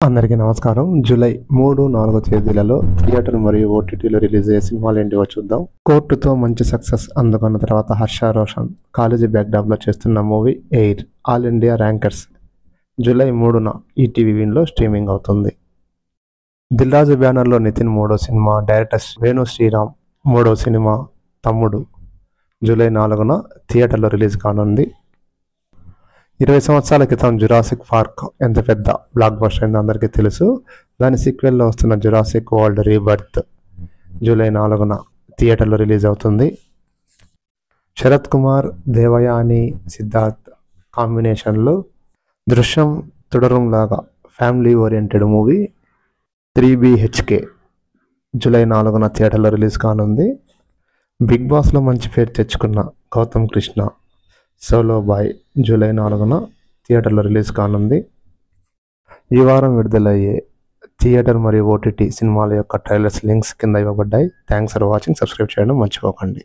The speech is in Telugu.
అందరికీ నమస్కారం. జూలై 3, 4 తేదీలలో థియేటర్ మరియు ఓటీటీలో రిలీజ్ అయ్యే సినిమాలు ఏంటివో చూద్దాం. కోర్టుతో మంచి సక్సెస్ అందుకున్న తర్వాత హర్ష రోషన్ కాలేజీ బ్యాక్డ్రాప్లో చేస్తున్న movie air all India rankers July 3న ఈటీవీ విన్లో స్ట్రీమింగ్ అవుతుంది. దిల్ రాజు బ్యానర్లో నితిన్ మూడో సినిమా, డైరెక్టర్ వేణు శ్రీరామ్ మూడో సినిమా తమ్ముడు జూలై 4న థియేటర్లో రిలీజ్ కానుంది. 20 సంవత్సరాల క్రితం జురాసిక్ పార్క్ ఎంత పెద్ద బ్లాక్ బస్టర్ అయిందో అందరికీ తెలుసు. దాని సీక్వెల్లో వస్తున్న జురాసిక్ వరల్డ్ రీబర్త్ జూలై 4న థియేటర్లో రిలీజ్ అవుతుంది. శరత్ కుమార్, దేవయాని, సిద్ధార్థ్ కాంబినేషన్లో దృశ్యం తుడరం లాగా family oriented movie 3BHK July 4న థియేటర్లో రిలీజ్ కానుంది. బిగ్ బాస్లో మంచి పేరు తెచ్చుకున్న Gautham Krishna solo boy July 4న థియేటర్లో రిలీజ్ కానుంది. ఈ వారం విడుదలయ్యే థియేటర్ మరియు ఓటీటీ సినిమాల యొక్క ట్రైలర్స్ లింక్స్ కింద ఇవ్వబడ్డాయి. Thanks for watching. సబ్స్క్రైబ్ చేయడం మర్చిపోకండి.